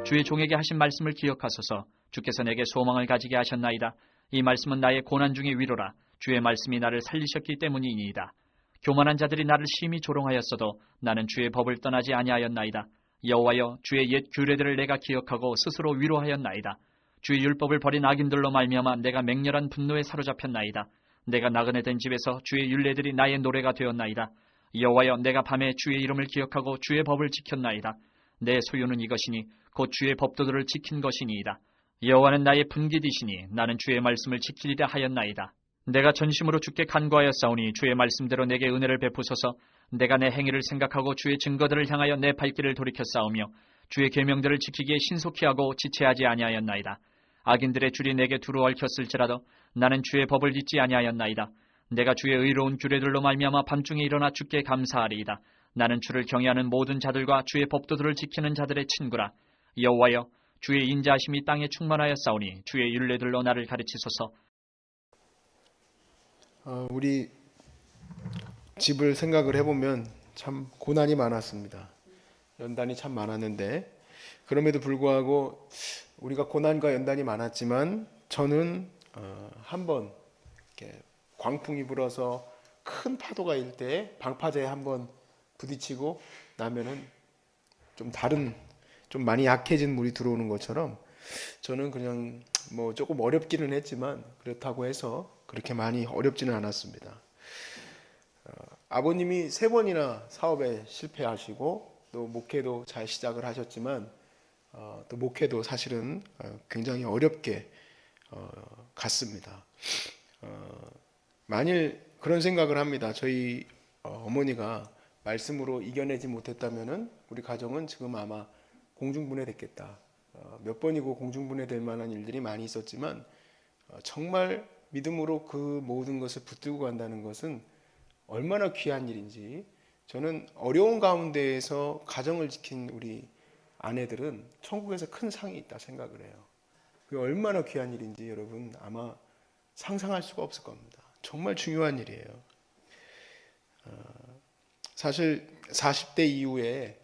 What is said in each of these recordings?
주의 종에게 하신 말씀을 기억하소서. 주께서 내게 소망을 가지게 하셨나이다. 이 말씀은 나의 고난 중의 위로라. 주의 말씀이 나를 살리셨기 때문이니이다. 교만한 자들이 나를 심히 조롱하였어도 나는 주의 법을 떠나지 아니하였나이다. 여호와여, 주의 옛 규례들을 내가 기억하고 스스로 위로하였나이다. 주의 율법을 버린 악인들로 말미암아 내가 맹렬한 분노에 사로잡혔나이다. 내가 나그네 된 집에서 주의 율례들이 나의 노래가 되었나이다. 여호와여, 내가 밤에 주의 이름을 기억하고 주의 법을 지켰나이다. 내 소유는 이것이니 곧 주의 법도들을 지킨 것이니이다. 여호와는 나의 분깃이시니 나는 주의 말씀을 지키리라 하였나이다. 내가 전심으로 주께 간구하였사오니 주의 말씀대로 내게 은혜를 베푸소서. 내가 내 행위를 생각하고 주의 증거들을 향하여 내 발길을 돌이켰사오며 주의 계명들을 지키기에 신속히 하고 지체하지 아니하였나이다. 악인들의 줄이 내게 두루 얽혔을지라도 나는 주의 법을 잊지 아니하였나이다. 내가 주의 의로운 규례들로 말미암아 밤중에 일어나 주께 감사하리이다. 나는 주를 경외하는 모든 자들과 주의 법도들을 지키는 자들의 친구라. 여호와여, 주의 인자하심이 땅에 충만하였사오니 주의 율례들로 나를 가르치소서. 우리 집을 생각을 해보면 참 고난이 많았습니다. 연단이 참 많았는데 그럼에도 불구하고 우리가 고난과 연단이 많았지만 저는 한번 이렇게 광풍이 불어서 큰 파도가 일 때 방파제에 한번 부딪히고 나면은 좀 많이 약해진 물이 들어오는 것처럼 저는 그냥 뭐 조금 어렵기는 했지만 그렇다고 해서 그렇게 많이 어렵지는 않았습니다. 아버님이 3번이나 사업에 실패하시고 또 목회도 잘 시작을 하셨지만 또 목회도 사실은 굉장히 어렵게 갔습니다. 만일 그런 생각을 합니다. 저희 어머니가 말씀으로 이겨내지 못했다면은 우리 가정은 지금 아마 공중분해됐겠다. 몇 번이고 공중분해될 만한 일들이 많이 있었지만 정말 믿음으로 그 모든 것을 붙들고 간다는 것은 얼마나 귀한 일인지 저는 어려운 가운데에서 가정을 지킨 우리 아내들은 천국에서 큰 상이 있다 생각을 해요. 그게 얼마나 귀한 일인지 여러분 아마 상상할 수가 없을 겁니다. 정말 중요한 일이에요. 사실 40대 이후에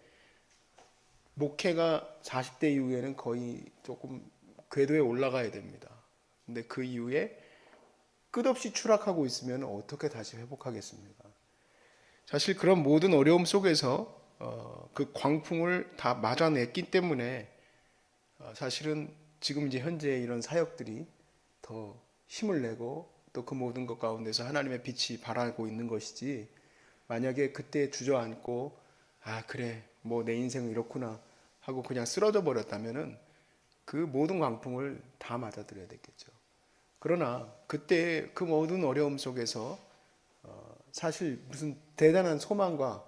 목회가 40대 이후에는 거의 조금 궤도에 올라가야 됩니다. 근데 그 이후에 끝없이 추락하고 있으면 어떻게 다시 회복하겠습니까? 사실 그런 모든 어려움 속에서 그 광풍을 다 맞아냈기 때문에 사실은 지금 이제 현재 이런 사역들이 더 힘을 내고 또 그 모든 것 가운데서 하나님의 빛이 발하고 있는 것이지, 만약에 그때 주저앉고 그래 뭐 내 인생은 이렇구나 하고 그냥 쓰러져 버렸다면은 그 모든 광풍을 다 맞아들여야 됐겠죠. 그러나 그때 그 모든 어려움 속에서 사실 무슨 대단한 소망과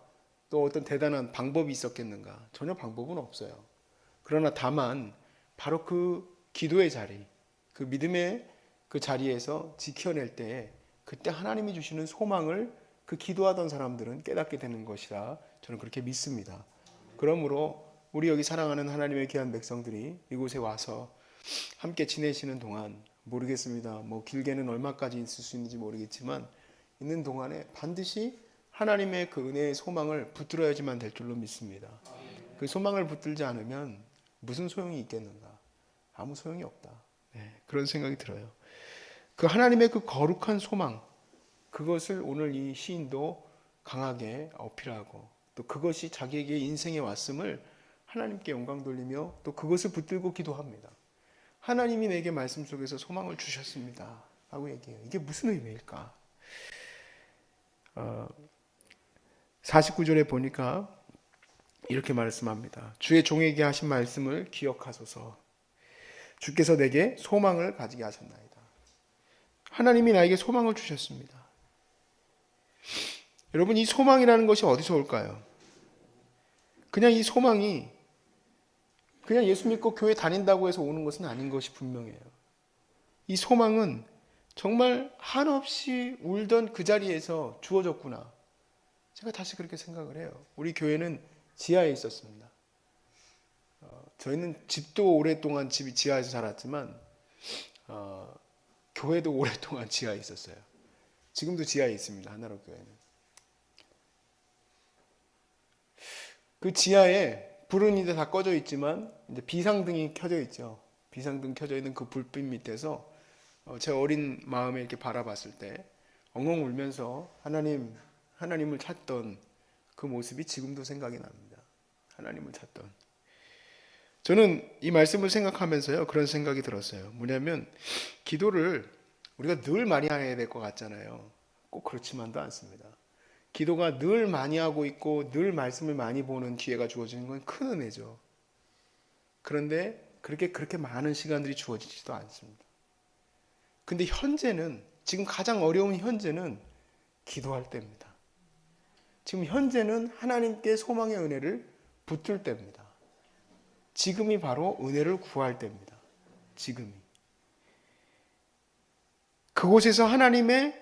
또 어떤 대단한 방법이 있었겠는가? 전혀 방법은 없어요. 그러나 다만 바로 그 기도의 자리, 그 믿음의 그 자리에서 지켜낼 때 그때 하나님이 주시는 소망을 그 기도하던 사람들은 깨닫게 되는 것이라 저는 그렇게 믿습니다. 그러므로 우리 여기 사랑하는 하나님의 귀한 백성들이 이곳에 와서 함께 지내시는 동안 모르겠습니다. 뭐 길게는 얼마까지 있을 수 있는지 모르겠지만 있는 동안에 반드시 하나님의 그 은혜의 소망을 붙들어야지만 될 줄로 믿습니다. 그 소망을 붙들지 않으면 무슨 소용이 있겠는가? 아무 소용이 없다. 그런 생각이 들어요. 그 하나님의 그 거룩한 소망, 그것을 오늘 이 시인도 강하게 어필하고 또 그것이 자기에게 인생에 왔음을 하나님께 영광 돌리며 또 그것을 붙들고 기도합니다. 하나님이 내게 말씀 속에서 소망을 주셨습니다 하고 얘기해요. 이게 무슨 의미일까? 49절에 보니까 이렇게 말씀합니다. 주의 종에게 하신 말씀을 기억하소서. 주께서 내게 소망을 가지게 하셨나이다. 하나님이 나에게 소망을 주셨습니다. 여러분, 이 소망이라는 것이 어디서 올까요? 그냥 이 소망이 그냥 예수 믿고 교회 다닌다고 해서 오는 것은 아닌 것이 분명해요. 이 소망은 정말 한없이 울던 그 자리에서 주어졌구나. 제가 다시 그렇게 생각을 해요. 우리 교회는 지하에 있었습니다. 저희는 집도 오랫동안 집이 지하에서 살았지만 교회도 오랫동안 지하에 있었어요. 지금도 지하에 있습니다. 하나로 교회는. 그 지하에 불은 이제 다 꺼져 있지만 이제 비상등이 켜져 있죠. 비상등 켜져 있는 그 불빛 밑에서 제 어린 마음에 이렇게 바라봤을 때 엉엉 울면서 하나님을 찾던 그 모습이 지금도 생각이 납니다. 하나님을 찾던. 저는 이 말씀을 생각하면서요, 그런 생각이 들었어요. 뭐냐면 기도를 우리가 늘 많이 해야 될 것 같잖아요. 꼭 그렇지만도 않습니다. 기도가 늘 많이 하고 있고 늘 말씀을 많이 보는 기회가 주어지는 건 큰 은혜죠. 그런데 그렇게 많은 시간들이 주어지지도 않습니다. 근데 현재는, 지금 가장 어려운 현재는 기도할 때입니다. 지금 현재는 하나님께 소망의 은혜를 붙들 때입니다. 지금이 바로 은혜를 구할 때입니다. 지금이. 그곳에서 하나님의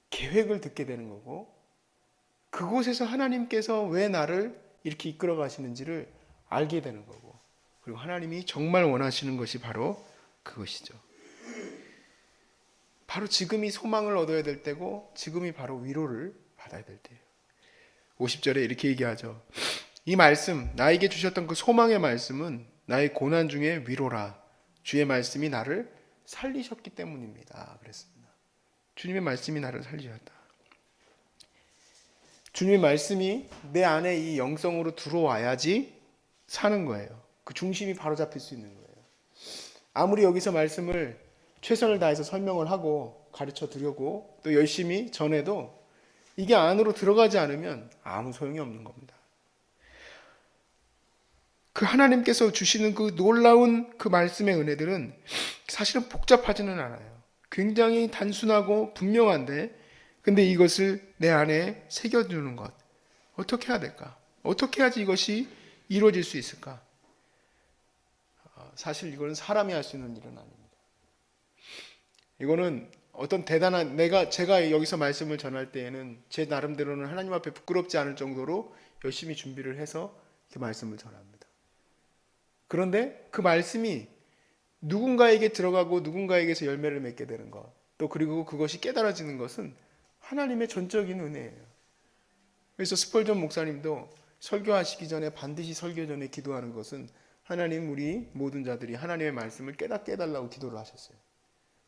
계획을 듣게 되는 거고, 그곳에서 하나님께서 왜 나를 이렇게 이끌어 가시는지를 알게 되는 거고, 그리고 하나님이 정말 원하시는 것이 바로 그것이죠. 바로 지금이 소망을 얻어야 될 때고, 지금이 바로 위로를 받아야 될 때예요. 50절에 이렇게 얘기하죠. 이 말씀, 나에게 주셨던 그 소망의 말씀은 나의 고난 중에 위로라. 주의 말씀이 나를 살리셨기 때문입니다. 그랬습니다. 주님의 말씀이 나를 살리셨다. 주님의 말씀이 내 안에 이 영성으로 들어와야지 사는 거예요. 그 중심이 바로 잡힐 수 있는 거예요. 아무리 여기서 말씀을 최선을 다해서 설명을 하고 가르쳐 드리고 또 열심히 전해도 이게 안으로 들어가지 않으면 아무 소용이 없는 겁니다. 그 하나님께서 주시는 그 놀라운 그 말씀의 은혜들은 사실은 복잡하지는 않아요. 굉장히 단순하고 분명한데, 근데 이것을 내 안에 새겨두는 것, 어떻게 해야 될까? 어떻게 해야지 이것이 이루어질 수 있을까? 사실 이거는 사람이 할 수 있는 일은 아닙니다. 이거는 어떤 대단한, 제가 여기서 말씀을 전할 때에는 제 나름대로는 하나님 앞에 부끄럽지 않을 정도로 열심히 준비를 해서 이렇게 말씀을 전합니다. 그런데 그 말씀이 누군가에게 들어가고 누군가에게서 열매를 맺게 되는 것, 또 그리고 그것이 깨달아지는 것은 하나님의 전적인 은혜예요. 그래서 스펄전 목사님도 설교하시기 전에 반드시 설교 전에 기도하는 것은 하나님, 우리 모든 자들이 하나님의 말씀을 깨닫게 해달라고 기도를 하셨어요.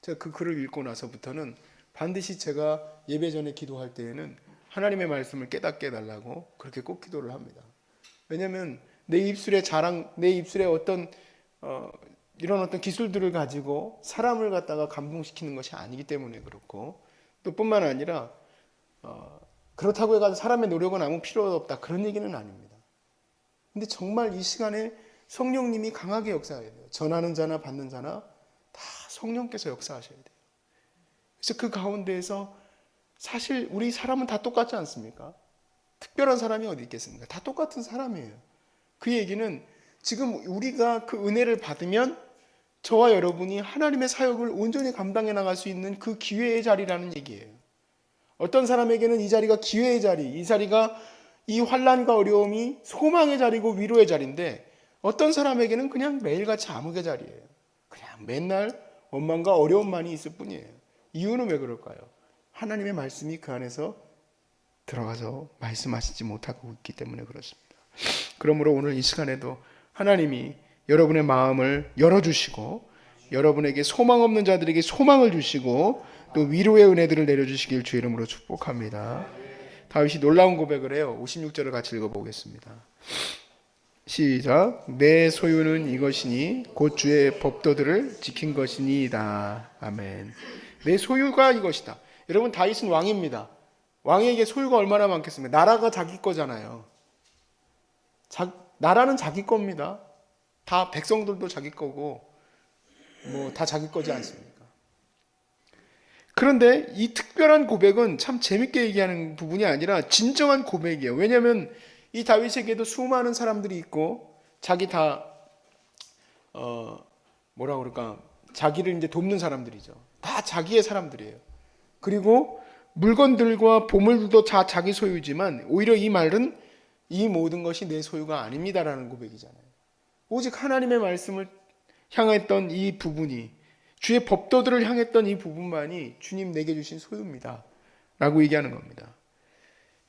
제가 그 글을 읽고 나서부터는 반드시 제가 예배 전에 기도할 때에는 하나님의 말씀을 깨닫게 해달라고 그렇게 꼭 기도를 합니다. 왜냐하면 내 입술의 자랑, 내 입술의 이런 어떤 기술들을 가지고 사람을 갖다가 감동시키는 것이 아니기 때문에 그렇고, 또 뿐만 아니라 그렇다고 해가지고 사람의 노력은 아무 필요 없다, 그런 얘기는 아닙니다. 근데 정말 이 시간에 성령님이 강하게 역사해야 돼요. 전하는 자나 받는 자나 다 성령께서 역사하셔야 돼요. 그래서 그 가운데에서 사실 우리 사람은 다 똑같지 않습니까? 특별한 사람이 어디 있겠습니까? 다 똑같은 사람이에요. 그 얘기는 지금 우리가 그 은혜를 받으면 저와 여러분이 하나님의 사역을 온전히 감당해 나갈 수 있는 그 기회의 자리라는 얘기예요. 어떤 사람에게는 이 자리가 기회의 자리, 이 자리가 이 환난과 어려움이 소망의 자리고 위로의 자리인데, 어떤 사람에게는 그냥 매일같이 암흑의 자리예요. 그냥 맨날 원망과 어려움만이 있을 뿐이에요. 이유는 왜 그럴까요? 하나님의 말씀이 그 안에서 들어가서 말씀하시지 못하고 있기 때문에 그렇습니다. 그러므로 오늘 이 시간에도 하나님이 여러분의 마음을 열어주시고 여러분에게 소망 없는 자들에게 소망을 주시고 또 위로의 은혜들을 내려주시길 주의 이름으로 축복합니다. 다윗이 놀라운 고백을 해요. 56절을 같이 읽어보겠습니다. 시작. 내 소유는 이것이니 곧 주의 법도들을 지킨 것이니이다. 아멘. 내 소유가 이것이다. 여러분, 다윗은 왕입니다. 왕에게 소유가 얼마나 많겠습니까? 나라가 자기 거잖아요. 나라는 자기 겁니다. 다 백성들도 자기 거고 뭐 다 자기 거지 않습니까? 그런데 이 특별한 고백은 참 재밌게 얘기하는 부분이 아니라 진정한 고백이에요. 왜냐하면 이 다윗에게도 수많은 사람들이 있고 자기 다 뭐라 그럴까, 자기를 이제 돕는 사람들이죠. 다 자기의 사람들이에요. 그리고 물건들과 보물들도 다 자기 소유지만 오히려 이 말은 이 모든 것이 내 소유가 아닙니다라는 고백이잖아요. 오직 하나님의 말씀을 향했던 이 부분이, 주의 법도들을 향했던 이 부분만이 주님 내게 주신 소유입니다 라고 얘기하는 겁니다.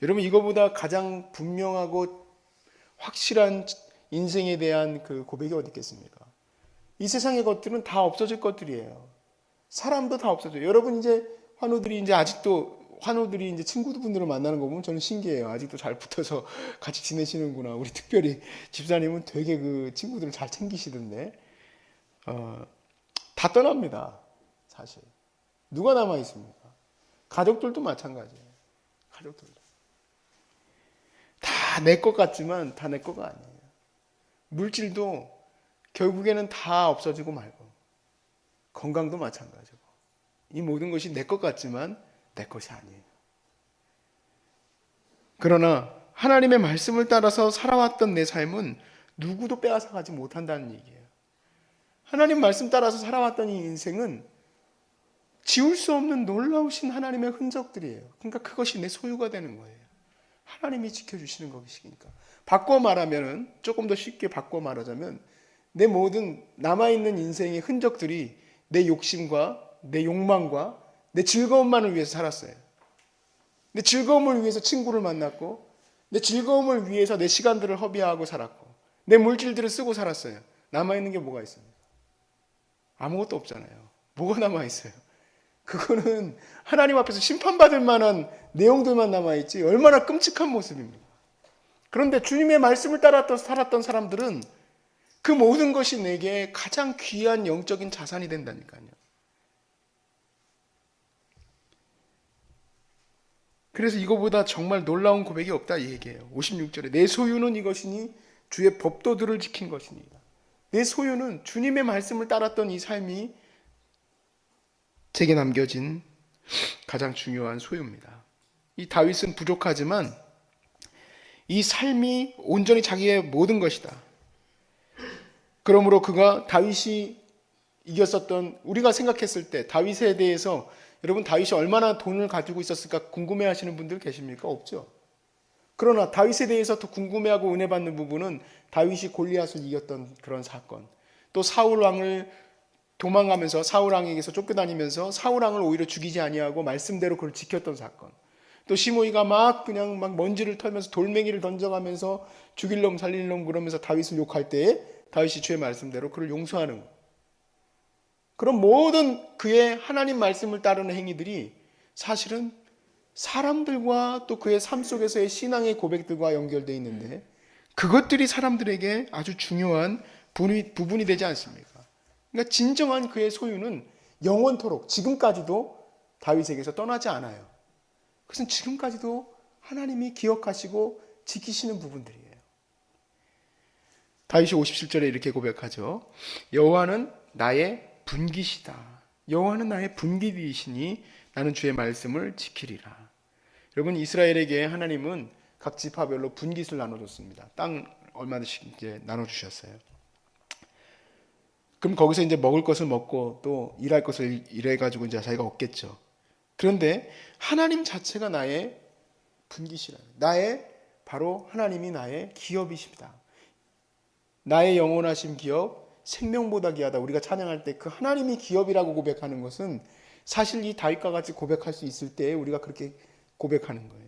여러분, 이거보다 가장 분명하고 확실한 인생에 대한 그 고백이 어디 있겠습니까? 이 세상의 것들은 다 없어질 것들이에요. 사람도 다 없어져요. 여러분 이제 환우들이 이제 친구분들을 만나는 거 보면 저는 신기해요. 아직도 잘 붙어서 같이 지내시는구나. 우리 특별히 집사님은 되게 그 친구들을 잘 챙기시던데. 다 떠납니다. 사실. 누가 남아 있습니까? 가족들도 마찬가지예요. 가족들도. 다 내 것 같지만 다 내 거가 아니에요. 물질도 결국에는 다 없어지고 말고, 건강도 마찬가지고, 이 모든 것이 내 것 같지만 내 것이 아니에요. 그러나 하나님의 말씀을 따라서 살아왔던 내 삶은 누구도 빼앗아가지 못한다는 얘기예요. 하나님 말씀 따라서 살아왔던 이 인생은 지울 수 없는 놀라우신 하나님의 흔적들이에요. 그러니까 그것이 내 소유가 되는 거예요. 하나님이 지켜주시는 것이니까. 조금 더 쉽게 바꿔 말하자면, 내 모든 남아있는 인생의 흔적들이 내 욕심과 내 욕망과 내 즐거움만을 위해서 살았어요. 내 즐거움을 위해서 친구를 만났고, 내 즐거움을 위해서 내 시간들을 허비하고 살았고, 내 물질들을 쓰고 살았어요. 남아있는 게 뭐가 있습니까? 아무것도 없잖아요. 뭐가 남아있어요? 그거는 하나님 앞에서 심판받을 만한 내용들만 남아있지 얼마나 끔찍한 모습입니까? 그런데 주님의 말씀을 따라 살았던 사람들은 그 모든 것이 내게 가장 귀한 영적인 자산이 된다니까요. 그래서 이거보다 정말 놀라운 고백이 없다 이 얘기예요. 56절에 내 소유는 이것이니 주의 법도들을 지킨 것이니이다. 내 소유는 주님의 말씀을 따랐던 이 삶이 제게 남겨진 가장 중요한 소유입니다. 이 다윗은 부족하지만 이 삶이 온전히 자기의 모든 것이다. 그러므로 그가 다윗이 이겼었던, 우리가 생각했을 때 다윗에 대해서, 여러분 다윗이 얼마나 돈을 가지고 있었을까 궁금해하시는 분들 계십니까? 없죠. 그러나 다윗에 대해서 더 궁금해하고 은혜 받는 부분은 다윗이 골리앗을 이겼던 그런 사건, 또 사울 왕을 도망가면서 사울 왕에게서 쫓겨다니면서 사울 왕을 오히려 죽이지 아니하고 말씀대로 그걸 지켰던 사건, 또 시므이가 막 먼지를 털면서 돌멩이를 던져가면서 죽일 놈 살릴 놈 그러면서 다윗을 욕할 때에 다윗이 주의 말씀대로 그를 용서하는 것. 그런 모든 그의 하나님 말씀을 따르는 행위들이 사실은 사람들과 또 그의 삶 속에서의 신앙의 고백들과 연결되어 있는데, 그것들이 사람들에게 아주 중요한 부분이 되지 않습니까? 그러니까 진정한 그의 소유는 영원토록 지금까지도 다윗에게서 떠나지 않아요. 그것은 지금까지도 하나님이 기억하시고 지키시는 부분들이에요. 다윗이 57절에 이렇게 고백하죠. 여호와는 나의 분기시다. 여호와는 나의 분기이시니 나는 주의 말씀을 지키리라. 여러분, 이스라엘에게 하나님은 각 지파별로 분깃을 나눠줬습니다. 땅 얼마씩 이제 나눠주셨어요. 그럼 거기서 이제 먹을 것을 먹고 또 일할 것을 일해가지고 이제 자기가 얻겠죠. 그런데 하나님 자체가 나의 분깃이라. 바로 하나님이 나의 기업이십니다. 나의 영원하신 기업, 생명보다 귀하다. 우리가 찬양할 때 그 하나님이 기업이라고 고백하는 것은 사실 이 다윗과 같이 고백할 수 있을 때 우리가 그렇게 고백하는 거예요.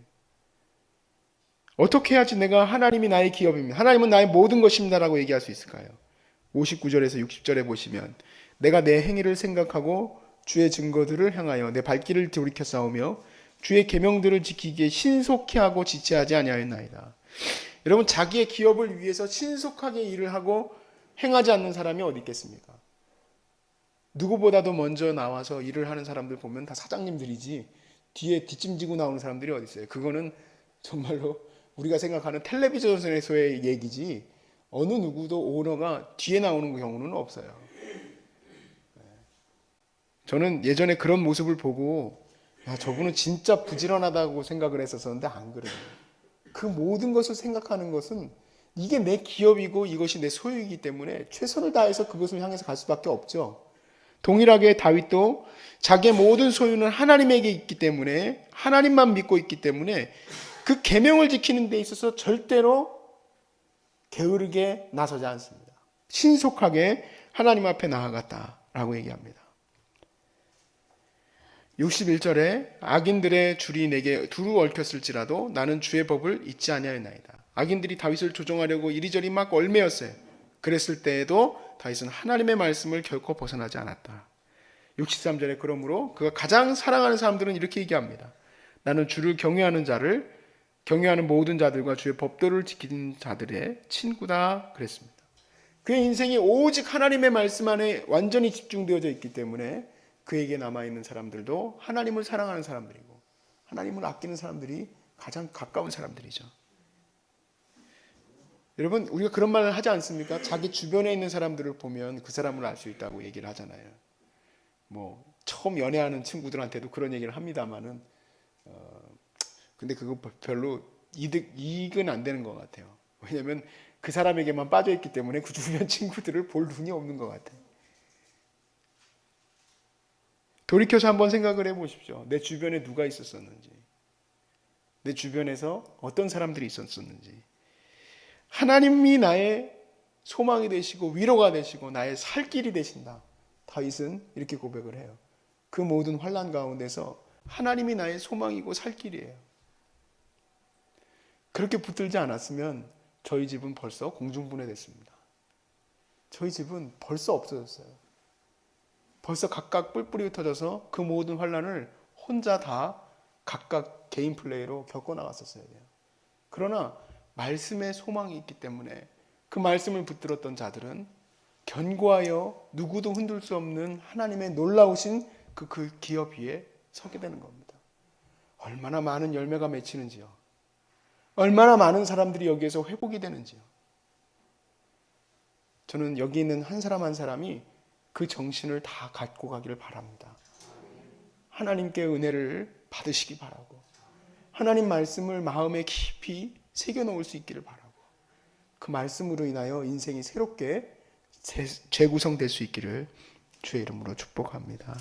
어떻게 해야지 내가 하나님이 나의 기업입니다, 하나님은 나의 모든 것입니다라고 얘기할 수 있을까요? 59절에서 60절에 보시면 내가 내 행위를 생각하고 주의 증거들을 향하여 내 발길을 돌이켜 싸우며 주의 계명들을 지키기에 신속히 하고 지체하지 아니하였나이다. 여러분, 자기의 기업을 위해서 신속하게 일을 하고 행하지 않는 사람이 어디 있겠습니까? 누구보다도 먼저 나와서 일을 하는 사람들 보면 다 사장님들이지 뒤에 뒷짐지고 나오는 사람들이 어디 있어요? 그거는 정말로 우리가 생각하는 텔레비전에서의 얘기지 어느 누구도 오너가 뒤에 나오는 경우는 없어요. 저는 예전에 그런 모습을 보고 저분은 진짜 부지런하다고 생각을 했었는데 안 그래요. 그 모든 것을 생각하는 것은 이게 내 기업이고 이것이 내 소유이기 때문에 최선을 다해서 그것을 향해서 갈 수밖에 없죠. 동일하게 다윗도 자기의 모든 소유는 하나님에게 있기 때문에, 하나님만 믿고 있기 때문에 그 계명을 지키는 데 있어서 절대로 게으르게 나서지 않습니다. 신속하게 하나님 앞에 나아갔다라고 얘기합니다. 61절에 악인들의 줄이 내게 두루 얽혔을지라도 나는 주의 법을 잊지 아니하였나이다. 악인들이 다윗을 조종하려고 이리저리 막 얽매였어요. 그랬을 때에도 다윗은 하나님의 말씀을 결코 벗어나지 않았다. 63절에 그러므로 그가 가장 사랑하는 사람들은 이렇게 얘기합니다. 나는 주를 경외하는 모든 자들과 주의 법도를 지키는 자들의 친구다 그랬습니다. 그의 인생이 오직 하나님의 말씀 안에 완전히 집중되어져 있기 때문에 그에게 남아있는 사람들도 하나님을 사랑하는 사람들이고 하나님을 아끼는 사람들이 가장 가까운 사람들이죠. 여러분, 우리가 그런 말을 하지 않습니까? 자기 주변에 있는 사람들을 보면 그 사람을 알 수 있다고 얘기를 하잖아요. 처음 연애하는 친구들한테도 그런 얘기를 합니다만은 근데 그거 별로 이익은 안 되는 것 같아요. 왜냐하면 그 사람에게만 빠져있기 때문에 그 주변 친구들을 볼 눈이 없는 것 같아요. 돌이켜서 한번 생각을 해보십시오. 내 주변에 누가 있었었는지, 내 주변에서 어떤 사람들이 있었었는지. 하나님이 나의 소망이 되시고 위로가 되시고 나의 살 길이 되신다. 다윗은 이렇게 고백을 해요. 그 모든 환난 가운데서 하나님이 나의 소망이고 살 길이에요. 그렇게 붙들지 않았으면 저희 집은 벌써 공중분해됐습니다. 저희 집은 벌써 없어졌어요. 벌써 각각 뿔뿔이 흩어져서 그 모든 환난을 혼자 다 각각 개인 플레이로 겪어나갔었어야 돼요. 그러나 말씀에 소망이 있기 때문에 그 말씀을 붙들었던 자들은 견고하여 누구도 흔들 수 없는 하나님의 놀라우신 그 기업 위에 서게 되는 겁니다. 얼마나 많은 열매가 맺히는지요. 얼마나 많은 사람들이 여기에서 회복이 되는지요. 저는 여기 있는 한 사람 한 사람이 그 정신을 다 갖고 가기를 바랍니다. 하나님께 은혜를 받으시기 바라고 하나님 말씀을 마음에 깊이 새겨놓을 수 있기를 바라고 그 말씀으로 인하여 인생이 새롭게 재구성될 수 있기를 주의 이름으로 축복합니다.